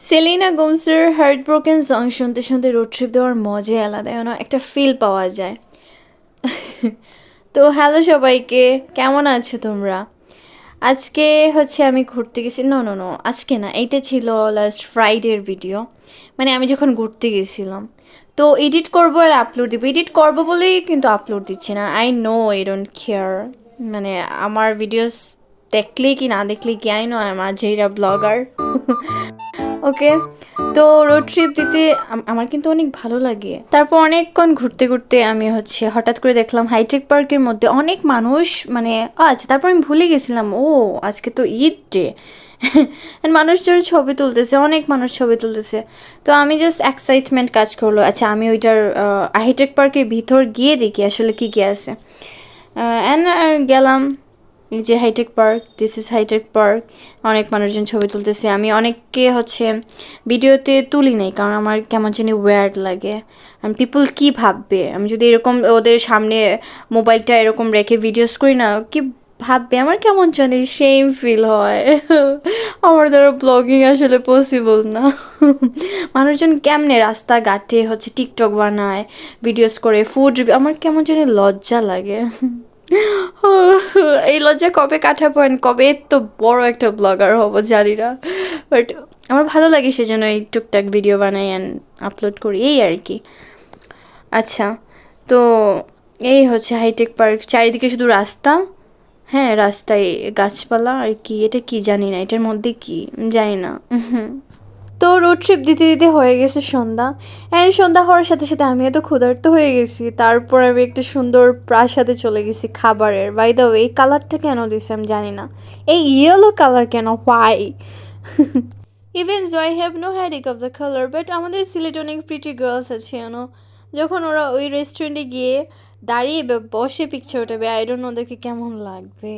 Selina গোমসের heart broken song শুনতে শুনতে road trip দেওয়ার মজাই আলাদা, একটা ফিল পাওয়া যায়। তো হ্যালো সবাইকে, কেমন আছো তোমরা? আজকে আমি ঘুরতে গেছি, নো নো নো আজকে না, এইটা ছিল লাস্ট ফ্রাইডের ভিডিও। মানে আমি যখন ঘুরতে গেছিলাম, তো এডিট করবো আর আপলোড দিব, এডিট করবো বলেই কিন্তু আপলোড দিচ্ছি না। I know I don't care, মানে আমার ভিডিওস দেখলেই কি না দেখলেই কি, আই নো আই এম আজেইরা ব্লগার। ওকে, তো রোড ট্রিপ দিতে আমার কিন্তু অনেক ভালো লাগে। তারপর অনেকক্ষণ ঘুরতে ঘুরতে আমি হঠাৎ করে দেখলাম হাইটেক পার্কের মধ্যে অনেক মানুষ, মানে আচ্ছা তারপর আমি ভুলে গেছিলাম ও আজকে তো ঈদ ডে। মানুষজন ছবি তুলতেছে, অনেক মানুষ ছবি তুলতেছে। তো আমি জাস্ট এক্সাইটমেন্ট কাজ করলো, আচ্ছা আমি ওইটার হাইটেক পার্কের ভিতর গিয়ে দেখি আসলে কী কী আছে। অ্যান্ড গেলাম, এই যে hitech park, this is hitech park. অনেক মানুষজন ছবি তুলতেছে, আমি অনেককে ভিডিওতে তুলি নাই, কারণ আমার কেমন জানি ওয়ার্ড লাগে। আর পিপল কী ভাববে আমি যদি এরকম ওদের সামনে মোবাইলটা এরকম রেখে ভিডিওস করি না, কি ভাববে, আমার কেমন জানি সেম ফিল হয়। আমার দ্বারা ব্লগিং আসলে পসিবল না। মানুষজন কেমনে রাস্তাঘাটে টিকটক বানায়, ভিডিওস করে, ফুড রিভিউ, আমার কেমন জানি লজ্জা লাগে। এই লজ্জা কবে কাটাবো, কবে তো বড় একটা ব্লগার হব জানি না, বাট আমার ভালো লাগে, সেজন্য এই টুকটাক ভিডিও বানাই অ্যান্ড আপলোড করি, এই আর কি। আচ্ছা, তো এই হাইটেক পার্ক, চারিদিকে শুধু রাস্তা, হ্যাঁ রাস্তায় গাছপালা আর কি, এটা কি জানি না, এটার মধ্যে কি জানি না। তো রোড ট্রিপ দিতে দিতে হয়ে গেছে সন্ধ্যা, অ্যান্ড সন্ধ্যা হওয়ার সাথে সাথে আমি এত ক্ষুধার্ত হয়ে গেছি। তারপর আমি একটা সুন্দর প্রাসাদে চলে গেছি খাবারের। বাই দ্য ওয়ে, এই কালারটা কেন দিয়েছে আমি জানি না, এই ইয়েলো কালার কেন, why? Even though I have no হ্যাডিক অফ দ্য কালার, বাট আমাদের সিলেটে অনেক প্রিটি গার্লস আছে, যখন ওরা ওই রেস্টুরেন্টে গিয়ে দাঁড়িয়ে বসে পিকচার ওঠাবে, আই ডোন্ট নো ওদেরকে কেমন লাগবে।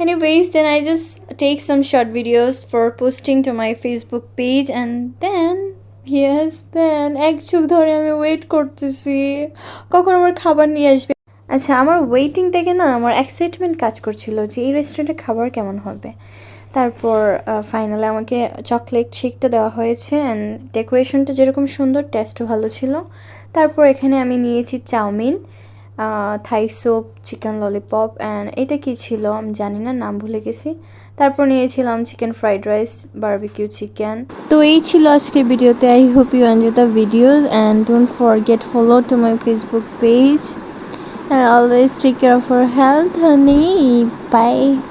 Anyways, then I just take some short videos for posting to my Facebook page, and then এক যুগ ধরে আমি ওয়েট করতেছি কখন আমার খাবার নিয়ে আসবে। আচ্ছা, আমার ওয়েটিং থেকে না আমার এক্সাইটমেন্ট কাজ করছিল যে এই রেস্টুরেন্টের খাবার কেমন হবে। তারপর ফাইনালি আমাকে চকলেট শেকটা দেওয়া হয়েছে, অ্যান্ড ডেকোরেশনটা যেরকম সুন্দর, টেস্টও ভালো ছিল। তারপর এখানে আমি নিয়েছি chowmein, Thai soup, chicken lollipop, and এটা কি ছিল আমি জানি না, নাম ভুলে গেছি। তারপর নিয়েছিলাম chicken fried rice, barbecue chicken. তো এই ছিল আজকের ভিডিওতে। I hope you enjoy the videos and don't forget follow to my Facebook page, and always take care of your health, honey. Bye.